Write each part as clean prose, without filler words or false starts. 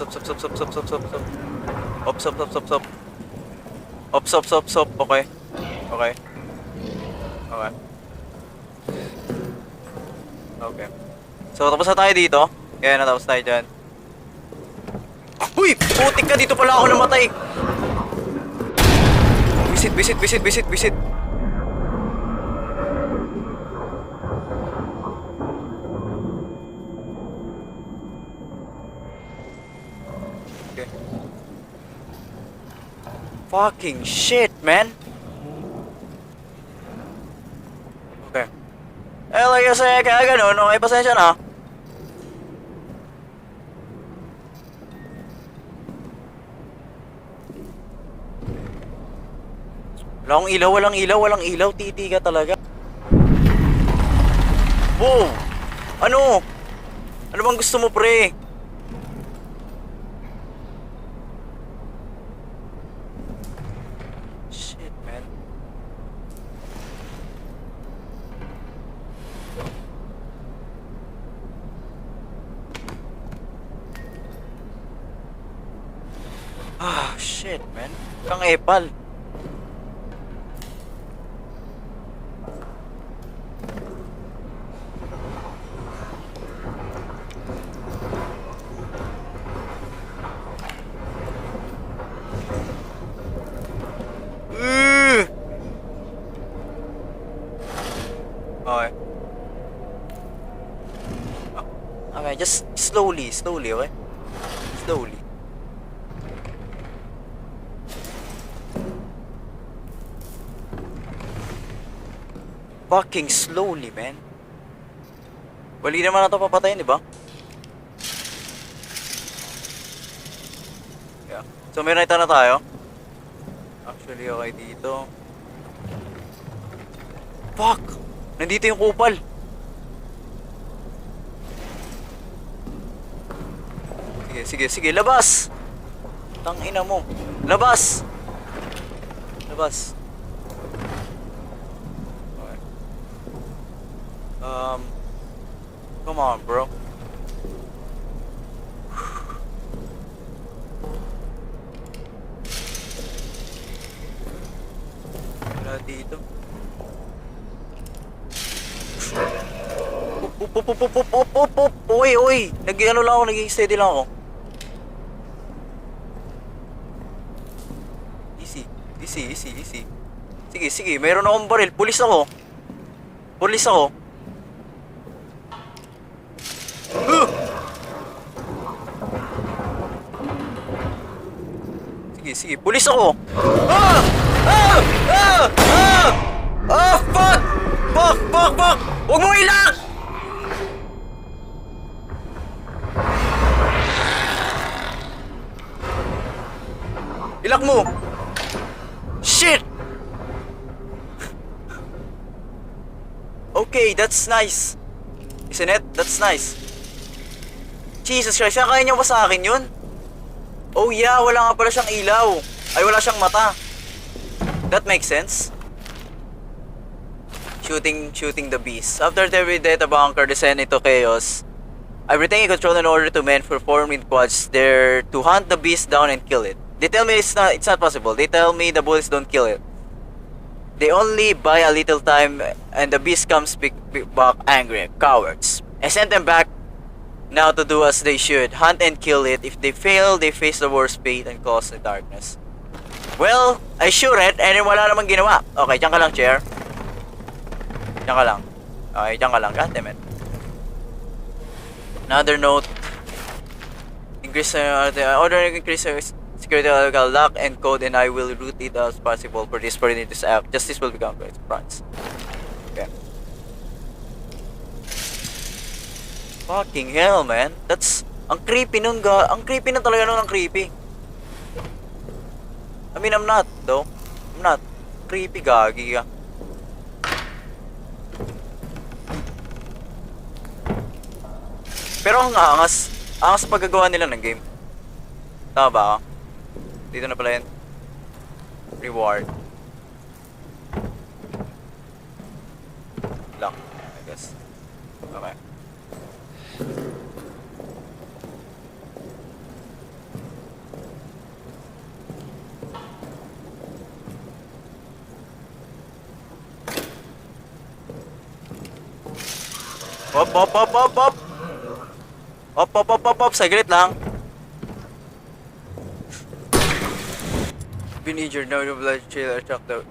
Op. Okay. Okay. Okay. Okay. So, tapos na tayo dito. Kaya natapos tayo dyan. Uy! Putik ka! Dito pala ako namatay! Visit. Okay. Fucking shit, man! Okay. Like I say, kaya ganun, okay, pasensya na. Walang ilaw, titi ka talaga. Wow! Ano? Ano bang gusto mo, pre? Shit, man. Shit, man. Kang epal. Okay. Okay, just slowly, okay? Slowly. Fucking slowly, man. Wali naman na ito papatayin, di ba? Yeah. So, may nakita na tayo. Actually, okay dito. Fuck! Nandito yung kupal. Sige, labas! Tangina mo. Labas! Okay. Come on, bro. Wala dito. Up. Uy. Nag-steady lang ako. Easy. Sige. Meron akong baril. Pulis ako. Sige. Pulis ako. Fuck! Huwag mo ilak! Ilak mo! Shit! Okay, that's nice. Isn't it? That's nice. Jesus Christ, kaya niya ba sa akin yun? Oh yeah, wala nga pala siyang ilaw. Ay, wala siyang mata. That makes sense. Shooting the beast. After every data bunker descend into chaos, I've retained control in order to men form in quads there to hunt the beast down and kill it. They tell me it's not possible. They tell me the bullets don't kill it. They only buy a little time and the beast comes back angry. Cowards. I sent them back now to do as they should. Hunt and kill it. If they fail, they face the worst fate and cause the darkness. Well, I sure it and wala namang ginawa. Okay, dyan ka lang, chair. Diyan ka lang. Okay, diyan ka lang. Goddammit. Another note. Increase security lock and code and I will route it as possible for this act. Justice will become great France. Okay. Fucking hell, man. That's ang creepy nun, ang creepy na talaga nun, ang creepy. I mean, I'm not though. I'm not creepy, gagi ka. Pero ang angas paggagawa nila ng game. Tama ba ako? Dito na pala yun. Reward. Lock, I guess. Okay. Op, op, op, op, op! Op, op, op, op, op! Saglit lang. Been injured, now the blood trail are chucked out.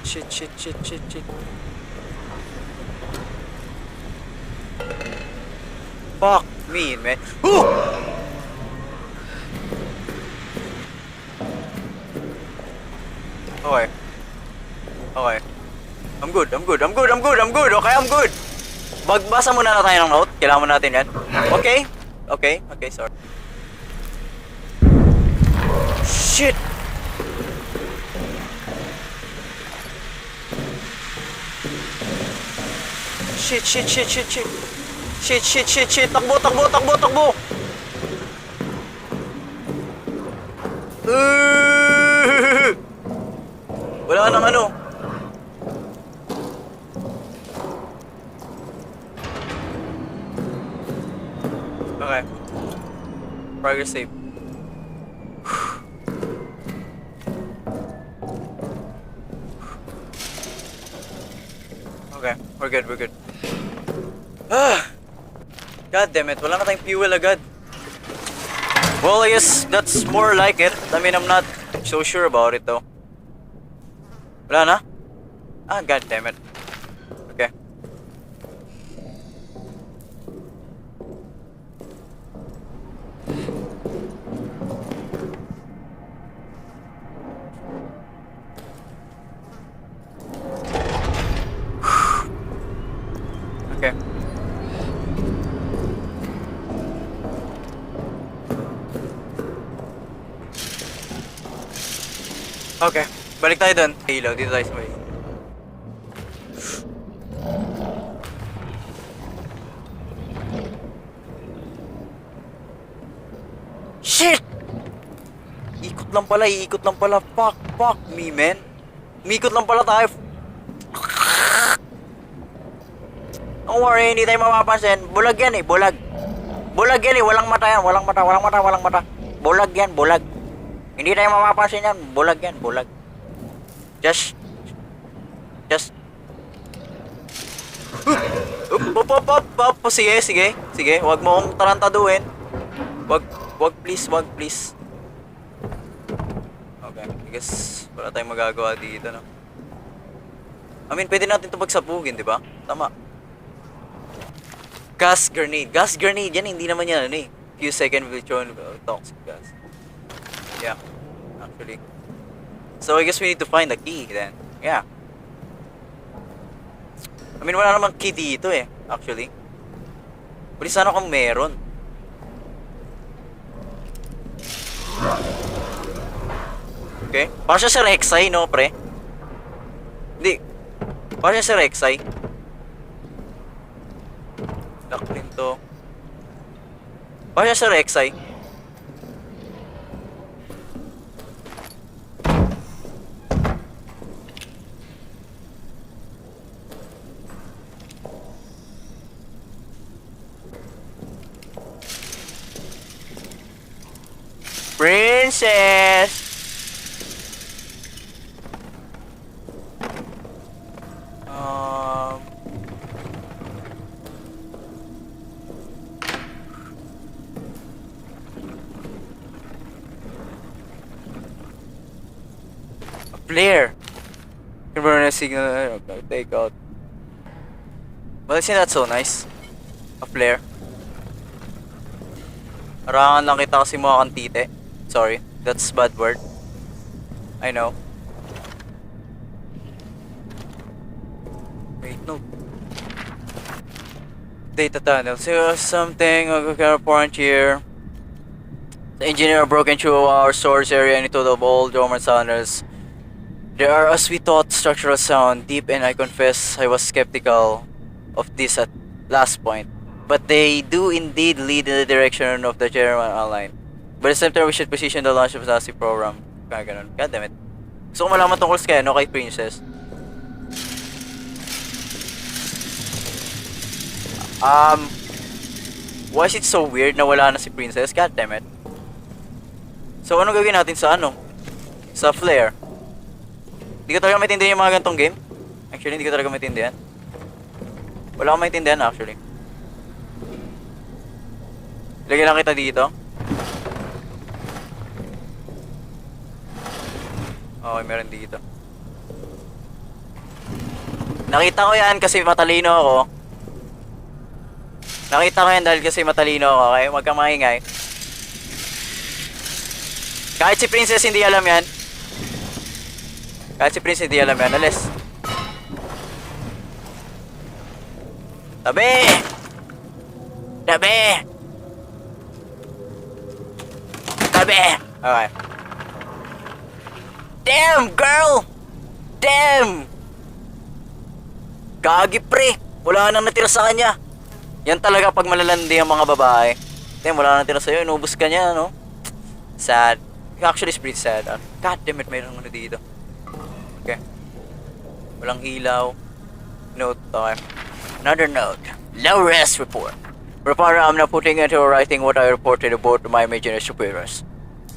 Shit. Fuck me, man. Woo! Okay. I'm good. Okay, I'm good. Magbasa muna na tayo ng note. Kailangan mo natin yan. Okay, sorry. Shit! Shit. Takbo. Wala nang ano. Okay. Progress save. Okay, we're good. God damn it, wala na tayong fuel agad. Well, I guess that's more like it. I mean, I'm not so sure about it though. Wala na? God damn it. Okay. Okay. Okay, balik tayo dun. Ilaw, dito tayo sa may. Shit! Iikot lang pala. Fuck me, man. Umikot lang pala tayo. Don't worry, hindi tayo mapapansin. Bulag yan eh, bulag. Bulag yan eh, walang mata yan. Walang mata. Bulag yan. Hindi tayo mapapansin yan. Bulag. Just. Up. Sige. Huwag mo akong tarantaduhin. Wag please. Okay, I guess wala tayong magagawa dito, no? I mean, pwede natin ito pagsapugin, di ba? Tama. Gas grenade, yan, hindi naman yan, ano eh. Few seconds will throw toxic gas. Yeah, actually. So I guess we need to find the key then. Yeah. I mean, wala namang key dito eh, actually. Pwede sana kung meron. Okay. Parang siya sa Rek'Sai, no, pre? Hindi. Parang siya sa Rek'Sai. Lock din to. Parang siya sa Rek'Sai. Princess! A flare! Can burn a signal. Okay, take out. Well, isn't that so nice? A flare. Arangan lang kita kasi mukha kang tite. Sorry, that's bad word. I know. Wait, no. Data tunnel. So something apparent here. The engineer broke into our source area and into the old dormant tunnels. There are, as we thought, structural sound deep, and I confess I was skeptical of this at last point. But they do indeed lead in the direction of the German online. But at the same time, we should position the launch of the Nazi program. Kaya ganun. God damn it. Gusto ko malaman tungkol sa kaya, no? Kay Princess. Why is it so weird na wala na si Princess? God damn it. So, ano gawin natin sa ano? Sa flare. Hindi ko talaga maintindihan yung mga gantong game. Actually, hindi ko talaga maintindihan. Wala akong maintindihan actually. Lagyan lang kita dito. Okay, meron dito. Nakita ko yan kasi matalino ako. Nakita ko yan dahil kasi matalino ako. Okay, huwag kang maingay. Kahit si Princess hindi alam yan. Kahit si Princess hindi alam yan. Alis. Tabi! Tabi! Tabi! Okay. Damn, girl! Damn! Gagi pre! Wala nang natira sa kanya. Yan talaga pag malalandi ang mga babae. Damn, wala nang natira sa'yo. Inubos ka niya, no? Sad. Actually, it's pretty sad. God damn it, mayroon ano dito. Okay. Walang ilaw. Note, okay. Another note. Low rest report. Reporter, I'm now putting into writing what I reported about my imaginary superiors.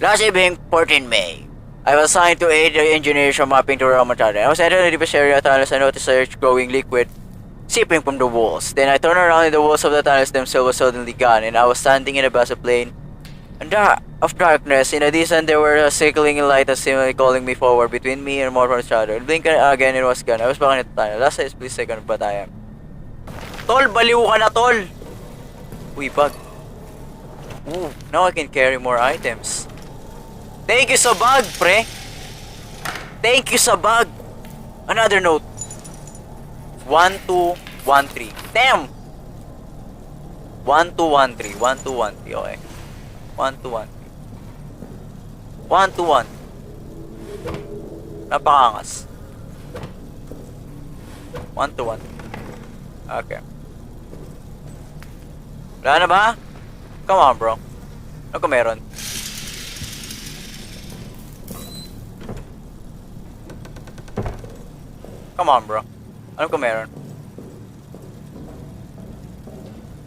Last evening, 14 May. I was assigned to aid the engineers from mapping to raw material. I was entering the deepest area of tunnels and noticed a growing liquid seeping from the walls. Then I turned around and the walls of the tunnels themselves were suddenly gone, and I was standing in a vast plain of darkness. In addition, there were a circling light and seemingly calling me forward between me and more from each other. Blink again, it was gone. I was back in the tunnel. Last split second, but I am. Tol, baliw ka na, tol! Uy, bug. Ooh, now I can carry more items. Thank you sa bug, pre. Thank you sa bug. Another note. 1213. Damn! 1213. 1213. Okay. 1213. 121. Napakangas. 121. Okay. Wala na ba? Come on, bro. Ano kung meron? Come on, bro. Ano kung meron?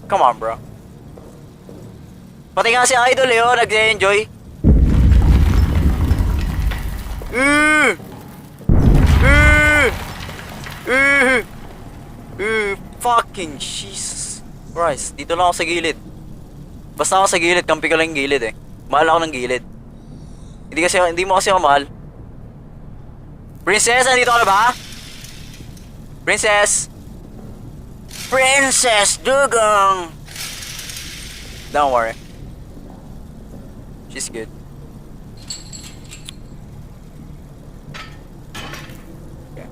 Come on, bro. Pati nga si Idol eh, oh, nag-enjoy. Fucking Jesus Christ. Dito lang ako sa gilid. Basta ako sa gilid, kampi ka lang yung gilid eh. Mahal ako ng gilid. Hindi mo kasi ako mahal. Princess, nandito ka na ba? Princess! Princess Dugong! Don't worry. She's good. Okay.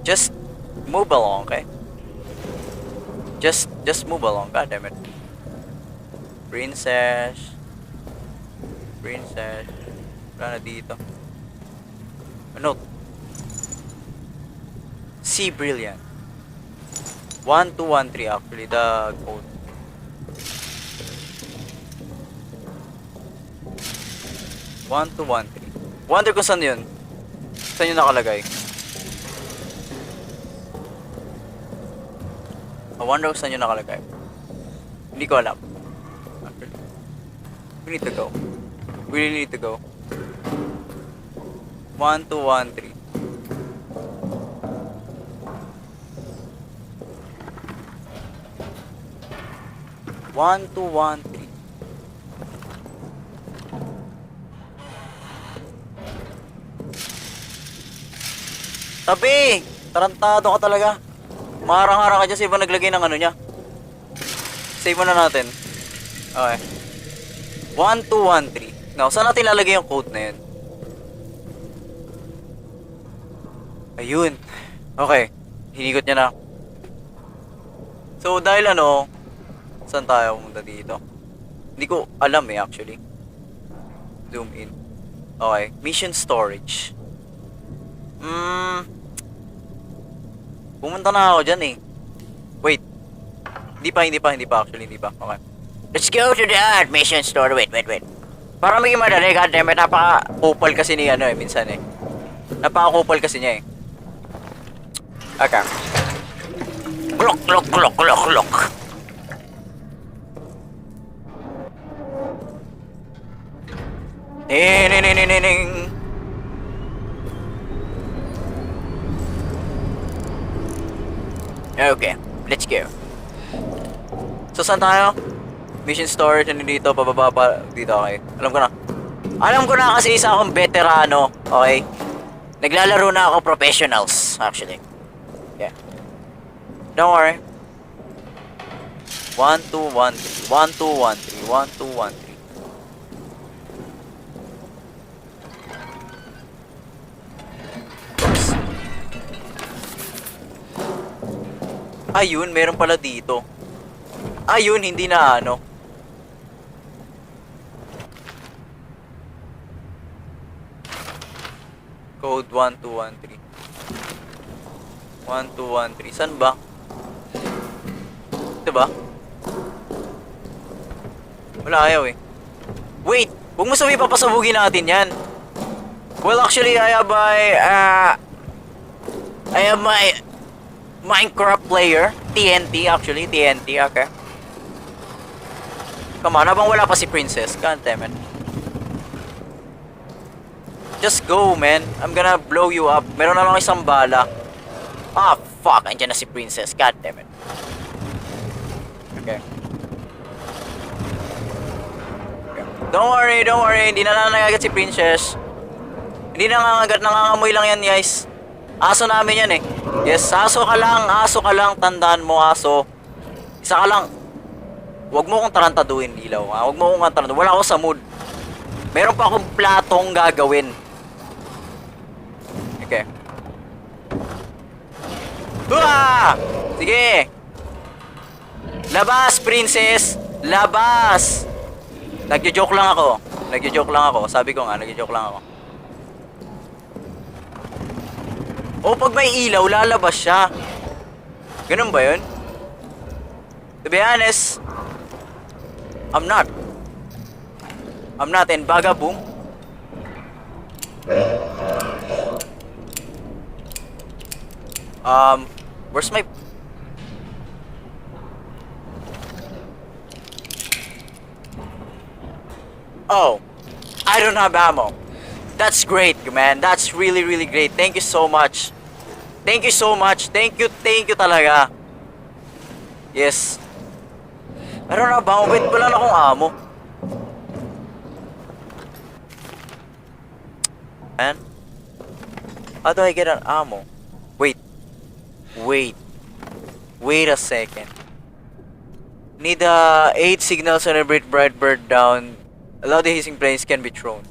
Just move along, okay? Just move along, god damn it. Princess. Princess. Wala na dito. Ano? See brilliant. 1213 actually the code. One, two, 1, 3. Wonder kung saan yun. Saan yun nakalagay? I wonder kung saan yun nakalagay. Hindi ko alam. Actually. We need to go. We really need to go. 1, 2, 1, 3. 1, 2, 1, 3. Tabi! Tarantado ka talaga. Marang-harang ka dyan sa iba naglagay ng ano niya. Save mo na natin. Okay. 1, 2, 1, 3. Now, saan natin lalagay yung code na yun? Ayun. Okay. Hinigot niya na. So, dahil ano, saan tayo pumunta dito? Hindi ko alam eh, actually. Zoom in. Okay. Mission storage. Pumunta na ako dyan eh. Wait. Hindi pa actually, hindi pa. Okay. Let's go to the mission store. Wait. Para maging madali, goddammit, napaka-kupal kasi ni ano eh, minsan eh. Napaka-kupal kasi niya eh. Okay. Glok. Okay, let's go. So, saan tayo? Mission storage, ano dito, pababa pa. Dito, okay. Alam ko na. Alam ko na kasi isa akong veterano, okay? Naglalaro na ako professionals, actually. Yeah. Don't worry. 1, 2, 1, 3. 1, 2, 1, 3. 1, 2, 1, 3. Oops. Ayun, meron pala dito. Ayun, hindi na ano. Code 1213. 1213. Saan ba? Ito ba? Wala ayaw eh. Wait! Huwag mo sabihin papasabugin natin yan. Well, actually, I have my Minecraft player. TNT, actually. TNT, okay. Come on, habang wala pa si Princess. God damn it. Just go, man. I'm gonna blow you up. Meron na lang isang bala. Ah, fuck. Andiyan na si Princess. God damn it. Okay. Don't worry, don't worry. Hindi na nangangagat si Princess. Hindi nangangagat, nangangamoy lang yan, guys. Aso namin yan eh. Yes, aso ka lang. Tandaan mo, aso. Isa ka lang. Huwag mo kong tarantaduhin, Ilaw. Ha? Huwag mo kong tarantaduhin. Wala ako sa mood. Meron pa akong platong gagawin. Okay. Hua! Sige. Labas, Princess. Labas. Nagjo-joke lang ako. Sabi ko nga, nagjo-joke lang ako. O, pag may ilaw, lalabas siya. Ganun ba yun? To be honest, I'm not. And Bagaboom. Where's my... Oh, I don't have ammo. That's great, man. That's really, really great. Thank you so much. Thank you so much. Thank you talaga. Yes. I don't have ammo. Wait, wala na akong ammo. And how do I get an ammo? Wait a second. Need 8 signals on a bright bird down. Allow the hissing planes can be thrown.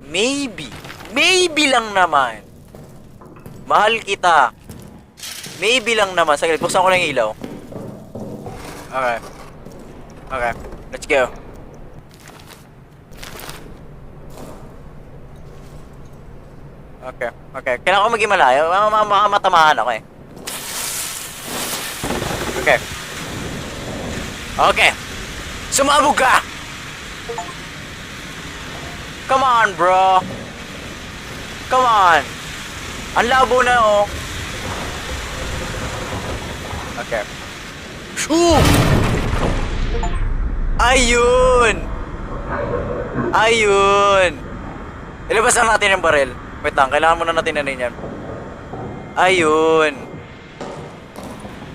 Maybe lang naman. Mahal kita. Maybe lang naman. Saglit, buksan ko lang yung ilaw. Okay. Let's go. Okay. Kailangan ko maging malayo. Matamaan ako eh. Okay. Sumabog ka! Come on, bro. Come on. Ang labo na, oh. Okay. Shoo! Ayun! Ilabas na natin yung baril. Wait lang, kailangan muna natin ano yan.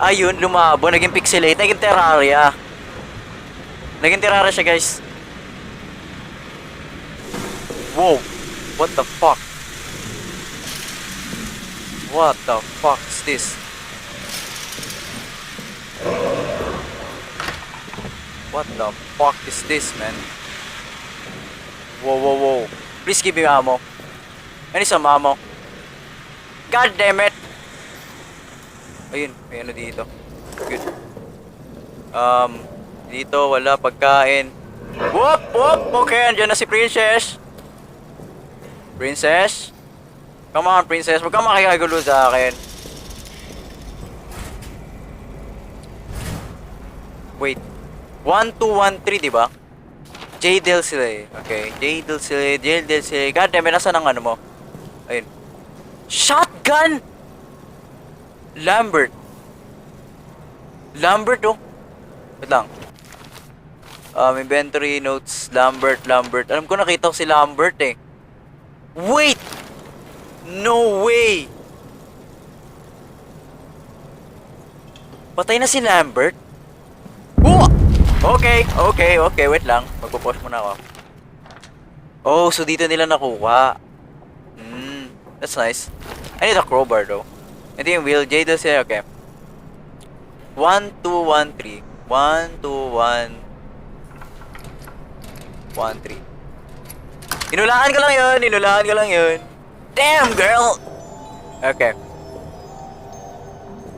Ayun, lumabo. Naging pixelate. Naging Terraria siya, guys. Whoa. What the fuck? What the fuck is this? What the fuck is this, man? Whoa. Please give me ammo. I need some ammo. God damn it. Ayun, may ano dito. Good. Dito wala pagkain. Whoop! Okay, andyan na si Princess. Come on, Princess. Huwag kang makikagulo sa akin. Wait. 1213, diba? Jadel sila eh. Okay. Jadel sila. God damn it, nasaan ang ano mo? Ayun. Shotgun! Lambert, oh. Wait lang. Inventory notes, Lambert. Alam ko nakita ko si Lambert eh. Wait! No way! Patay na si Lambert? Oh! Okay, wait lang. Magpo-pause muna ako. Oh, so dito nila nakuha. That's nice. I need a crowbar though. Ito yung wheel. J does here, okay. 1, 2, 1, 3. 1, 2, 1. 1, 3. Inulaan ko lang yun. Damn, girl! Okay.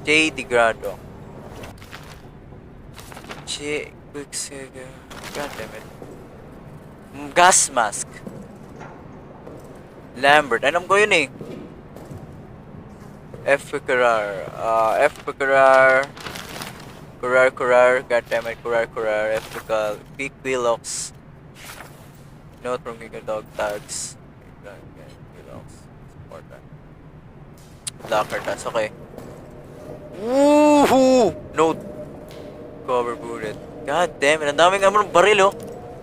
J. Degrado. J. Quicksilver. God damn it. Gas mask. Lambert. Alam ko yun eh. F. Curar. Curar. God damn it. Curar. F. P. Quillox. Note from Giga Dog Tags. Quillox. Important. Locker tags. Okay. Woohoo! Note. Cover bullet. God damn it. Ang daming baril oh.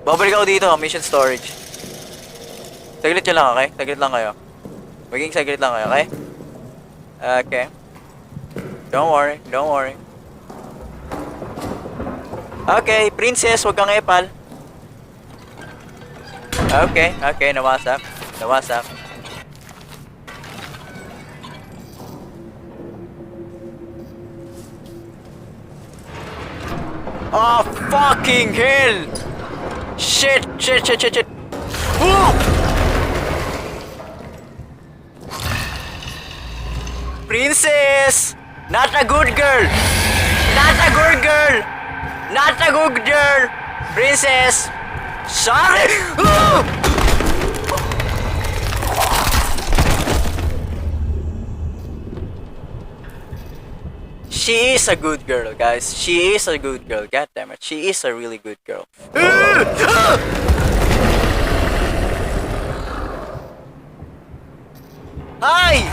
Babalik ako dito. Mission storage. Saglit nyo lang, okay? Saglit lang kayo. Maging saglit lang kayo, okay? Okay. Don't worry. Okay, princess, huwag kang epal. Okay, nawasak. Oh, fucking hell! Shit! Woo! Princess! Not a good girl! Princess! Sorry! She is a good girl, guys. She is a good girl. God damn it. She is a really good girl. Hi!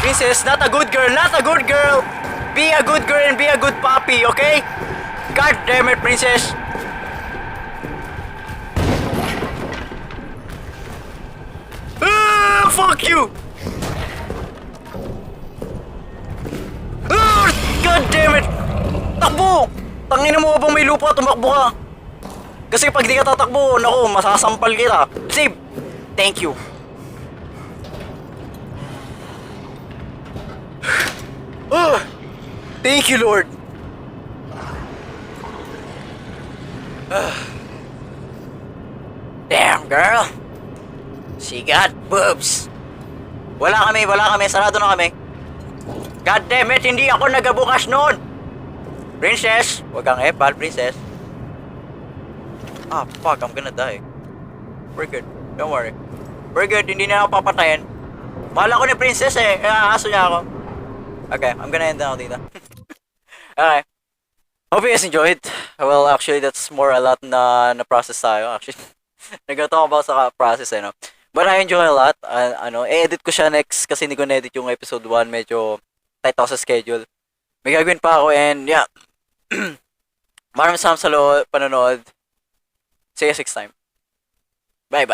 Princess, not a good girl. Be a good girl and be a good puppy, okay? God damn it, princess. Fuck you! God damn it! Takbo! Tangina mo bang may lupa, tumakbo ka. Kasi pag di ka tatakbo, naku, masasampal kita. Save! Thank you. Thank you, Lord. Damn, girl. She got boobs. Wala kami. Sarado na kami. God damn it, hindi ako nagabukas noon. Princess, wag kang epal, princess. Ah, fuck, I'm gonna die. We're good, don't worry. We're good, hindi na ako papatayin. Mahal ako ni princess eh, aso niya ako. Okay, I'm gonna end na ako dito. Okay. Hope you guys enjoyed. Well, actually, that's more a lot na process tayo. Actually, nag-talk about sa process eh, no? But I enjoy a lot. I-edit ko siya next kasi hindi ko na-edit yung episode 1. Medyo tight ako sa schedule. May gagawin pa ako and yeah. Maraming salamat sa panonood. See you next time. Bye.